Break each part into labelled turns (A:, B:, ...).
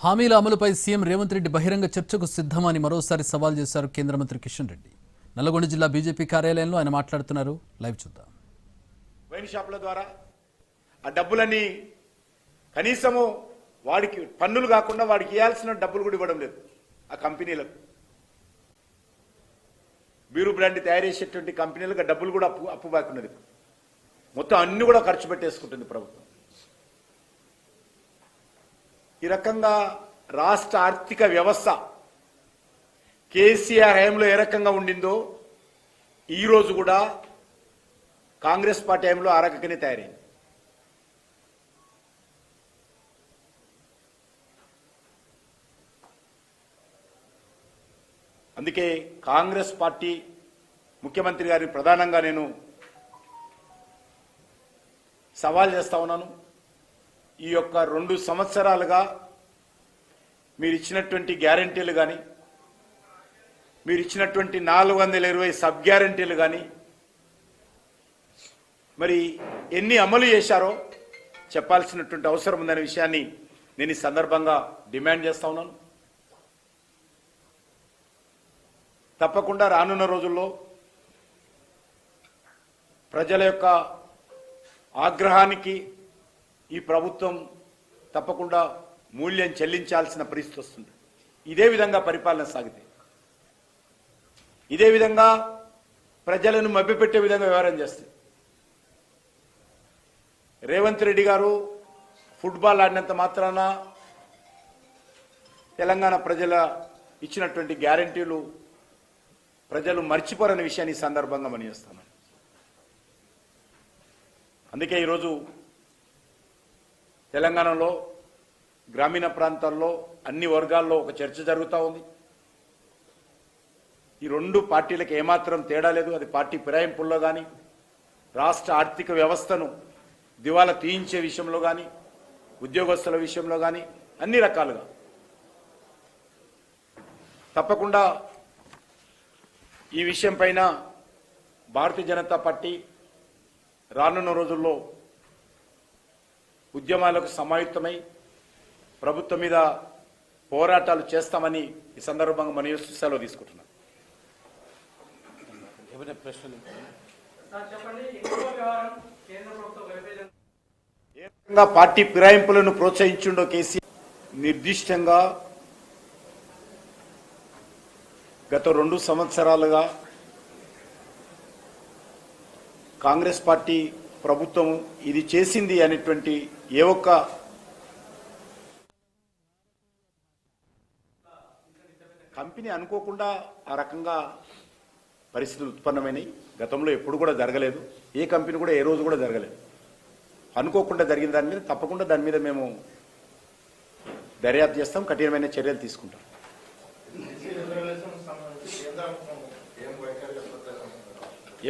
A: హామీల అమలుపై సీఎం రేవంత్ రెడ్డి బహిరంగ చర్చకు సిద్ధమని మరోసారి సవాల్ చేశారు కేంద్ర మంత్రి కిషన్ రెడ్డి. నల్లగొండ జిల్లా బీజేపీ కార్యాలయంలో ఆయన మాట్లాడుతున్నారు. లైవ్ చూద్దాం.
B: వైన్ షాపుల ద్వారా ఆ డబ్బులన్నీ కనీసము వాడికి పన్నులు కాకుండా వాడికి ఇవ్వాల్సిన డబ్బులు కూడా ఇవ్వడం లేదు. ఆ కంపెనీలకు బీరు బ్రాండ్ తయారు చేసేటువంటి కంపెనీలకు ఆ డబ్బులు కూడా అప్పు బాకున్నది. మొత్తం అన్ని కూడా ఖర్చు పెట్టేసుకుంటుంది ప్రభుత్వం. ఈ రకంగా రాష్ట్ర ఆర్థిక వ్యవస్థ కేసీఆర్ హయాంలో ఏ రకంగా ఉండిందో ఈరోజు కూడా కాంగ్రెస్ పార్టీ హయాంలో ఆ రకంగానే తయారైంది. అందుకే కాంగ్రెస్ పార్టీ ముఖ్యమంత్రి గారిని ప్రధానంగా నేను సవాల్ చేస్తా ఉన్నాను. ఈ యొక్క 2 సంవత్సరాలుగా మీరు ఇచ్చినటువంటి గ్యారంటీలు కానీ, మీరు ఇచ్చినటువంటి 420 సబ్ గ్యారంటీలు కానీ మరి ఎన్ని అమలు చేశారో చెప్పాల్సినటువంటి అవసరం ఉందనే విషయాన్ని నేను ఈ సందర్భంగా డిమాండ్ చేస్తా ఉన్నాను. తప్పకుండా రానున్న రోజుల్లో ప్రజల యొక్క ఆగ్రహానికి ఈ ప్రభుత్వం తప్పకుండా మూల్యం చెల్లించాల్సిన పరిస్థితి వస్తుంది. ఇదే విధంగా పరిపాలన సాగితే, ఇదే విధంగా ప్రజలను మభ్యపెట్టే విధంగా వ్యవహారం చేస్తే, రేవంత్ రెడ్డి గారు ఫుట్బాల్ ఆడినంత మాత్రాన తెలంగాణ ప్రజల ఇచ్చినటువంటి గ్యారంటీలు ప్రజలు మర్చిపోరని విషయాన్ని ఈ సందర్భంగా మనవిస్తున్నాను. అందుకే ఈరోజు తెలంగాణలో గ్రామీణ ప్రాంతాల్లో అన్ని వర్గాల్లో ఒక చర్చ జరుగుతూ ఉంది. ఈ 2 పార్టీలకు ఏమాత్రం తేడా లేదు. అది పార్టీ ఫిరాయింపుల్లో కానీ, రాష్ట్ర ఆర్థిక వ్యవస్థను దివాలా తీయించే విషయంలో కానీ, ఉద్యోగస్తుల విషయంలో కానీ అన్ని రకాలుగా తప్పకుండా ఈ విషయం పైన భారతీయ జనతా పార్టీ రానున్న రోజుల్లో ఉద్యమాలకు సమాయుక్తమై ప్రభుత్వం మీద పోరాటాలు చేస్తామని ఈ సందర్భంగా మనం సెలవు తీసుకుంటున్నాం. ఏ రకంగా పార్టీ ఫిరాయింపులను ప్రోత్సహించుండో కేసీఆర్ నిర్దిష్టంగా గత 2 సంవత్సరాలుగా కాంగ్రెస్ పార్టీ ప్రభుత్వం ఇది చేసింది అనేటువంటి ఏ ఒక్క కంపెనీ అనుకోకుండా ఆ రకంగా పరిస్థితులు ఉత్పన్నమైనవి. గతంలో ఎప్పుడు కూడా జరగలేదు. ఏ కంపెనీ కూడా ఏ రోజు కూడా జరగలేదు. అనుకోకుండా జరిగిన దాని మీద తప్పకుండా దాని మీద మేము దర్యాప్తు చేస్తాం, కఠినమైన చర్యలు తీసుకుంటాం.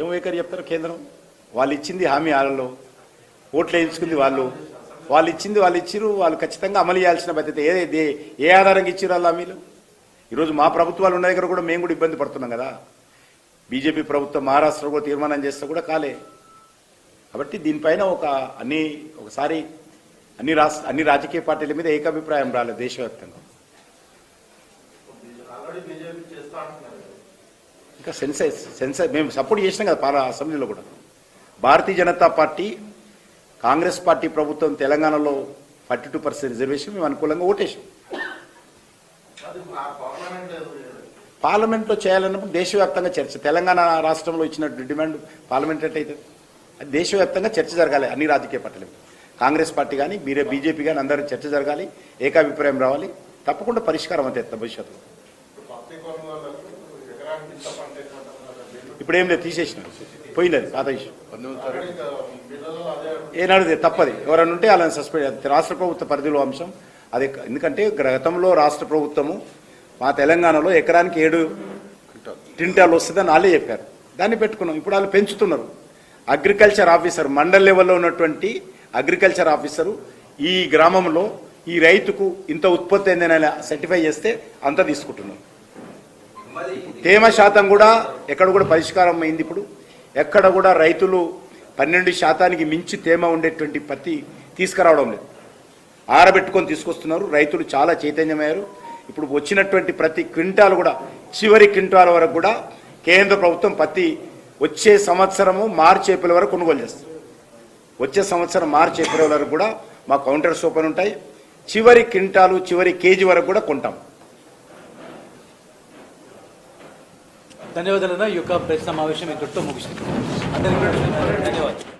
B: ఏం వైఖరి చెప్తారు కేంద్రం? వాళ్ళు ఇచ్చింది హామీ, వాళ్ళలో ఓట్లు వేయించుకుంది వాళ్ళు ఇచ్చింది వాళ్ళు ఇచ్చిరు. వాళ్ళు ఖచ్చితంగా అమలు చేయాల్సిన బాధ్యత. ఏ ఆధారంగా ఇచ్చిరు వాళ్ళు హామీలు? ఈరోజు మా ప్రభుత్వాలు ఉన్న దగ్గర కూడా మేము కూడా ఇబ్బంది పడుతున్నాం కదా. బీజేపీ ప్రభుత్వం మహారాష్ట్రలో కూడా తీర్మానం చేస్తే కూడా కాలే. కాబట్టి దీనిపైన ఒకసారి అన్ని రాజకీయ పార్టీల మీద ఏకాభిప్రాయం రాలేదు దేశవ్యాప్తంగా. ఇంకా సెన్సెస్ మేము సపోర్ట్ చేసినాం కదా అసెంబ్లీలో కూడా. భారతీయ జనతా పార్టీ కాంగ్రెస్ పార్టీ ప్రభుత్వం తెలంగాణలో 42% రిజర్వేషన్ మేము అనుకూలంగా ఓటేసాం. పార్లమెంట్లో చేయాలన్నప్పుడు దేశవ్యాప్తంగా చర్చ. తెలంగాణ రాష్ట్రంలో ఇచ్చిన డిమాండ్ పార్లమెంట్ అయితే అది దేశవ్యాప్తంగా చర్చ జరగాలి. అన్ని రాజకీయ పార్టీలు, కాంగ్రెస్ పార్టీ కానీ బీజేపీ కానీ అందరూ చర్చ జరగాలి, ఏకాభిప్రాయం రావాలి. తప్పకుండా పరిష్కారం అంతే భవిష్యత్తులో. ఇప్పుడేం లేదు, తీసేసిన పోయింది, అది పాత ఇష్యూ. ఏనాడు తప్పది. ఎవరైనా ఉంటే వాళ్ళని సస్పెండ్. రాష్ట్ర ప్రభుత్వ పరిధిలో అంశం అది. ఎందుకంటే గతంలో రాష్ట్ర ప్రభుత్వము మా తెలంగాణలో ఎకరానికి 7 క్వింటాలు వస్తుందని వాళ్ళే చెప్పారు. దాన్ని పెట్టుకున్నాం. ఇప్పుడు వాళ్ళు పెంచుతున్నారు. అగ్రికల్చర్ ఆఫీసర్, మండల్ లెవెల్లో ఉన్నటువంటి అగ్రికల్చర్ ఆఫీసరు ఈ గ్రామంలో ఈ రైతుకు ఇంత ఉత్పత్తి అయిందని సర్టిఫై చేస్తే అంత తీసుకుంటున్నారు. తేమ శాతం కూడా ఎక్కడ కూడా పరిష్కారం అయింది. ఇప్పుడు ఎక్కడ కూడా రైతులు 12% మించి తేమ ఉండేటువంటి పత్తి తీసుకురావడం లేదు. ఆరబెట్టుకొని తీసుకొస్తున్నారు. రైతులు చాలా చైతన్యమయ్యారు. ఇప్పుడు వచ్చినటువంటి ప్రతి క్వింటాలు కూడా చివరి క్వింటాల వరకు కూడా కేంద్ర ప్రభుత్వం పత్తి వచ్చే సంవత్సరము మార్చి ఏప్రిల్ వరకు కొనుగోలు చేస్తారు. వచ్చే సంవత్సరం మార్చి ఏప్రిల్ వరకు కూడా మా కౌంటర్స్ ఓపెన్ ఉంటాయి. చివరి క్వింటాలు చివరి కేజీ వరకు కూడా కొంటాం.
C: ధన్యవాదాలు. ఈ యొక్క ప్రెస్ సమావేశం ఇంతటితో ముగిసింది. అందరికీ ధన్యవాదాలు.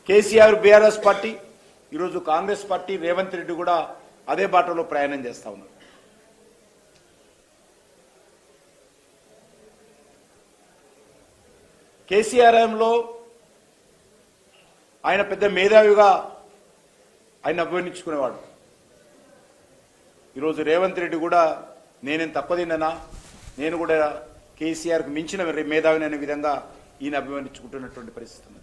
B: కేసీఆర్, బీఆర్ఎస్ పార్టీ, ఈరోజు కాంగ్రెస్ పార్టీ, రేవంత్ రెడ్డి కూడా అదే బాటలో ప్రయాణం చేస్తా ఉన్నారు. కేసీఆర్ హయాంలో ఆయన పెద్ద మేధావిగా ఆయన అభివర్ణించుకునేవాడు. ఈరోజు రేవంత్ రెడ్డి కూడా నేనేం తక్కువ తిన్నానా, నేను కూడా కేసీఆర్కు మించిన మేధావిని అనే విధంగా ఈయన అభివర్ణించుకుంటున్నటువంటి పరిస్థితి ఉంది.